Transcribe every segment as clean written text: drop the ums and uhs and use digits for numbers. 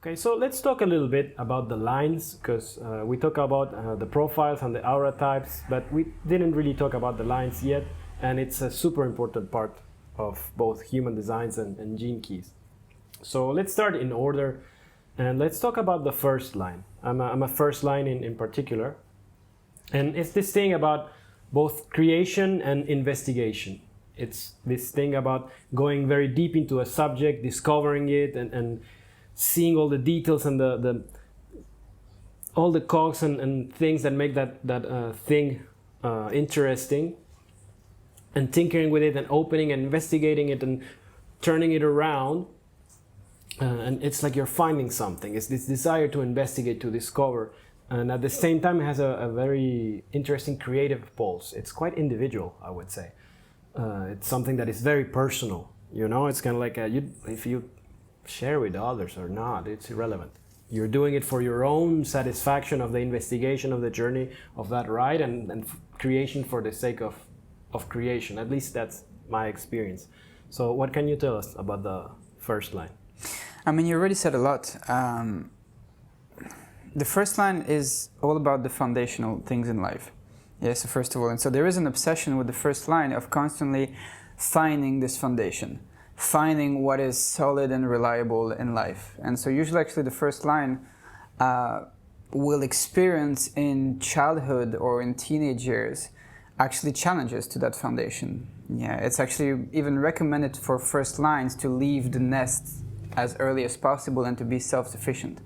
Okay, so let's talk a little bit about the lines, because we talk about the profiles and the aura types, but we didn't really talk about the lines yet, and it's a super important part of both human designs and gene keys. So let's start in order, and let's talk about the first line. I'm a first line in particular, and it's this thing about both creation and investigation. It's this thing about going very deep into a subject, discovering it, and seeing all the details and all the cogs and things that make that thing interesting, and tinkering with it and opening and investigating it and turning it around. And it's like you're finding something. It's this desire to investigate, to discover, and at the same time it has a very interesting creative pulse. It's quite individual, I would say. It's something that is very personal. You know, it's kind of like if you share with others or not, it's irrelevant. You're doing it for your own satisfaction of the investigation of the journey of that ride, and creation for the sake of creation. At least that's my experience. So what can you tell us about the first line? I mean, you already said a lot. The first line is all about the foundational things in life. Yes, so first of all, and so there is an obsession with the first line of constantly finding this foundation, finding what is solid and reliable in life. And so usually actually the first line will experience in childhood or in teenage years actually challenges to that foundation. Yeah, it's actually even recommended for first lines to leave the nest as early as possible and to be self-sufficient.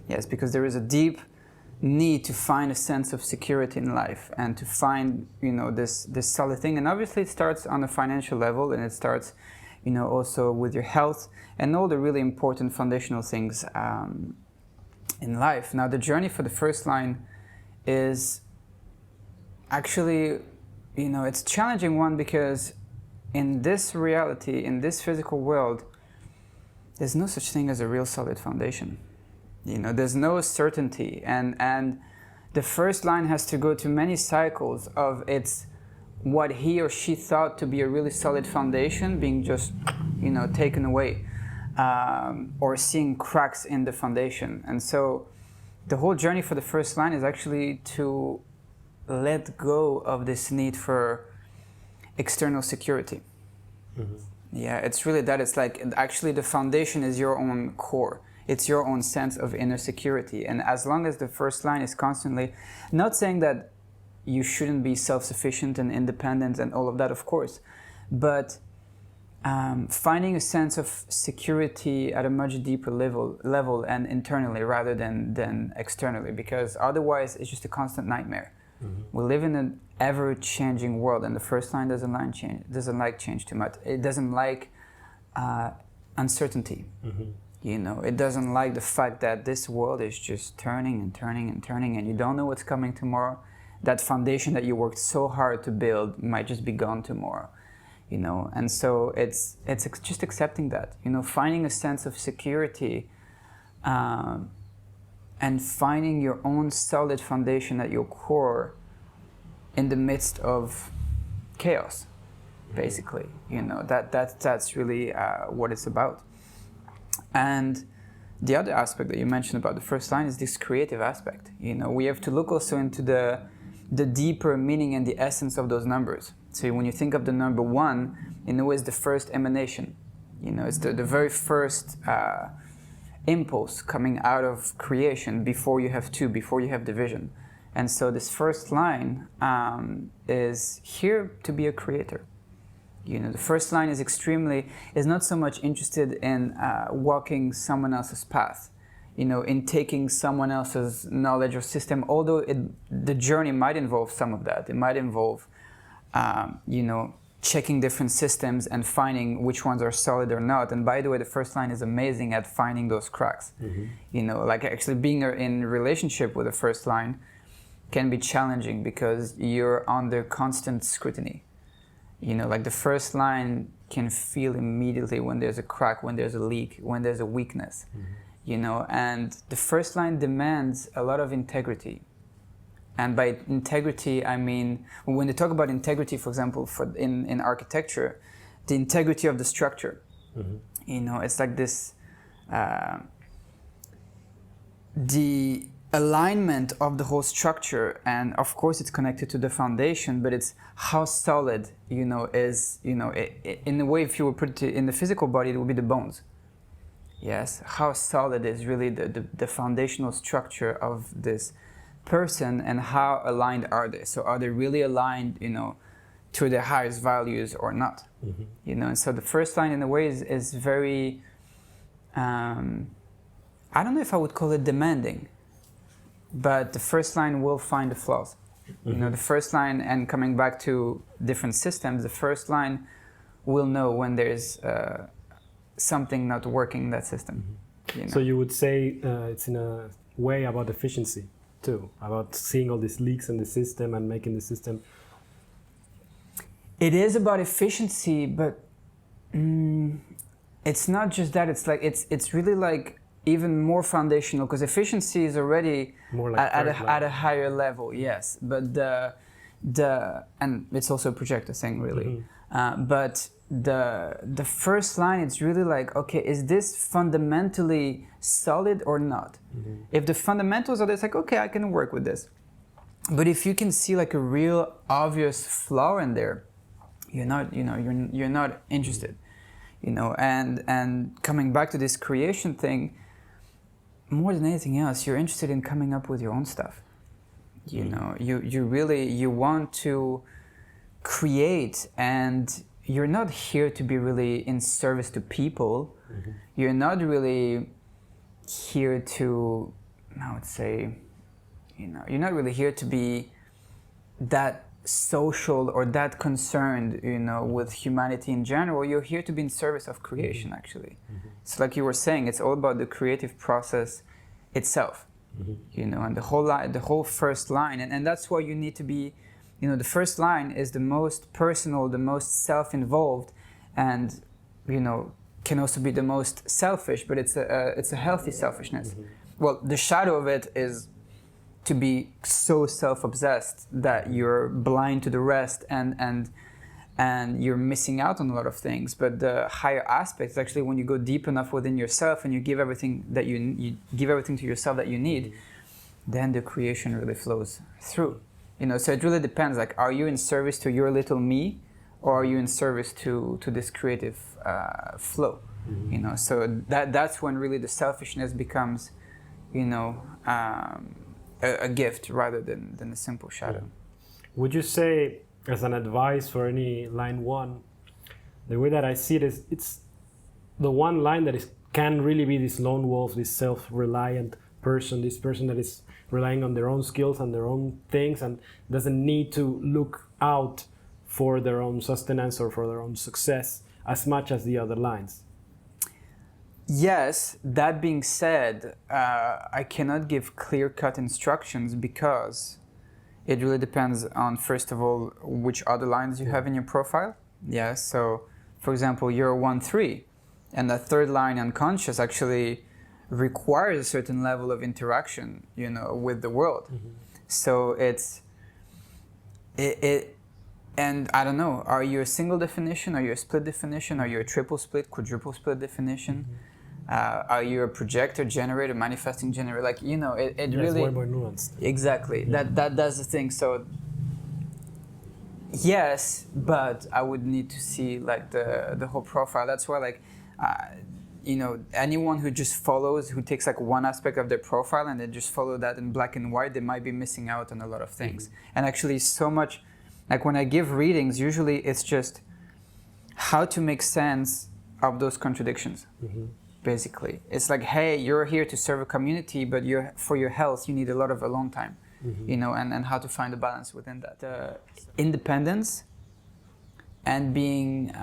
Yes, because there is a deep need to find a sense of security in life and to find, you know, this solid thing. And obviously it starts on a financial level, and it starts, you know, also with your health and all the really important foundational things in life. Now, the journey for the first line is actually, you know, it's a challenging one, because in this reality, in this physical world, there's no such thing as a real solid foundation. You know, there's no certainty, and the first line has to go to many cycles of its what he or she thought to be a really solid foundation being just, you know, taken away, or seeing cracks in the foundation. And so the whole journey for the first line is actually to let go of this need for external security. Mm-hmm. Yeah, it's really that. It's like actually the foundation is your own core. It's your own sense of inner security. And as long as the first line is constantly, not saying that you shouldn't be self-sufficient and independent and all of that, of course, but finding a sense of security at a much deeper level and internally rather than externally, because otherwise it's just a constant nightmare. Mm-hmm. We live in an ever-changing world, and the first line doesn't like change too much. It doesn't like uncertainty. Mm-hmm. You know, it doesn't like the fact that this world is just turning and turning and turning, and you don't know what's coming tomorrow. That foundation that you worked so hard to build might just be gone tomorrow, you know. And so it's just accepting that, you know, finding a sense of security, and finding your own solid foundation at your core in the midst of chaos, basically. You know, that's really what it's about. And the other aspect that you mentioned about the first line is this creative aspect. You know, we have to look also into the deeper meaning and the essence of those numbers. So when you think of the number 1, in a way, it's the first emanation. You know, it's the very first impulse coming out of creation before you have 2, before you have division. And so this first line is here to be a creator. You know, the first line is not so much interested in walking someone else's path, you know, in taking someone else's knowledge or system, although the journey might involve some of that. It might involve, you know, checking different systems and finding which ones are solid or not. And by the way, the first line is amazing at finding those cracks. Mm-hmm. You know, like actually being in relationship with the first line can be challenging because you're under constant scrutiny. You know, like the first line can feel immediately when there's a crack, when there's a leak, when there's a weakness, mm-hmm. you know, and the first line demands a lot of integrity. And by integrity, I mean, when they talk about integrity, for example, in architecture, the integrity of the structure, mm-hmm. you know, it's like this, the alignment of the whole structure, and of course it's connected to the foundation, but it's how solid, is, in a way, if you were put it in the physical body, it would be the bones. Yes, how solid is really the foundational structure of this person, and how aligned are they? So are they really aligned, to their highest values or not? And so the first line in a way is very, I don't know if I would call it demanding, but the first line will find the flaws. The first line, and coming back to different systems, the first line will know when there's something not working in that system. So you would say it's in a way about efficiency too, about seeing all these leaks in the system and making the system. It is about efficiency, but it's not just that. It's like it's really like even more foundational, because efficiency is already more like at a higher level. Yes, but the and it's also a projector thing, really. But the first line, it's really like, okay, is this fundamentally solid or not? If the fundamentals are there, it's like, okay, I can work with this. But if you can see like a real obvious flaw in there, you're not interested. And coming back to this creation thing, more than anything else, you're interested in coming up with your own stuff. You want to create, and you're not here to be really in service to people. You're not really here to, I would say, you're not really here to be that social or that concerned, with humanity in general. You're here to be in service of creation, actually. So like you were saying, it's all about the creative process itself, and the whole first line. And that's why you need to be, the first line is the most personal, the most self-involved, and, can also be the most selfish, but it's a healthy selfishness. Well, the shadow of it is to be so self-obsessed that you're blind to the rest, and you're missing out on a lot of things. But the higher aspect is actually when you go deep enough within yourself and you give everything that you give everything to yourself that you need, then the creation really flows through. So it really depends. Like, are you in service to your little me, or are you in service to this creative flow? So that's when really the selfishness becomes, a gift rather than a simple shadow. Would you say, as an advice for any line one, the way that I see it is, it's the one line that can really be this lone wolf, this self-reliant person, this person that is relying on their own skills and their own things, and doesn't need to look out for their own sustenance or for their own success as much as the other lines. Yes, that being said, I cannot give clear-cut instructions, because it really depends on, first of all, which other lines you have in your profile. Yeah, so for example, you're a 1-3, and the third line, unconscious, actually requires a certain level of interaction, with the world. So and I don't know, are you a single definition? Are you a split definition? Are you a triple split, quadruple split definition? Are you a projector, generator, manifesting generator? Like, it really... It's way more nuanced. Exactly. That's the thing. So, yes, but I would need to see, like, the whole profile. That's why, like, anyone who just follows, who takes, like, one aspect of their profile and they just follow that in black and white, they might be missing out on a lot of things. And actually so much... Like, when I give readings, usually it's just how to make sense of those contradictions. Basically, it's like, hey, you're here to serve a community, but for your health, you need a lot of alone time, and how to find a balance within that. Independence and being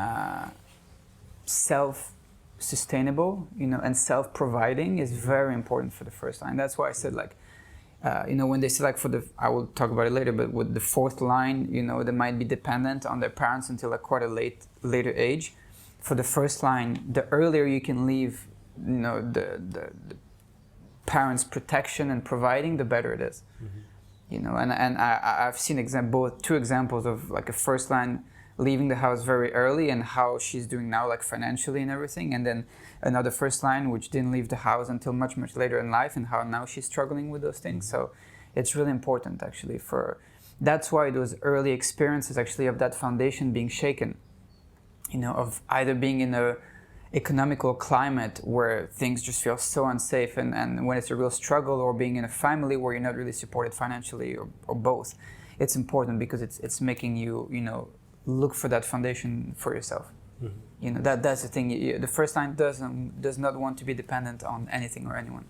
self-sustainable, and self-providing is very important for the first line. That's why I said, like, when they say, like, I will talk about it later, but with the fourth line, they might be dependent on their parents until quite a later age. For the first line, the earlier you can leave, the parents' protection and providing, the better it is. And I've seen two examples of, like, a first line leaving the house very early and how she's doing now, like financially and everything. And then another first line, which didn't leave the house until much, much later in life, and how now she's struggling with those things. So it's really important actually that's why those early experiences actually of that foundation being shaken, of either being in a economical climate where things just feel so unsafe and when it's a real struggle, or being in a family where you're not really supported financially, or both. It's important because it's making you, look for that foundation for yourself. That's the thing. The first line does not want to be dependent on anything or anyone.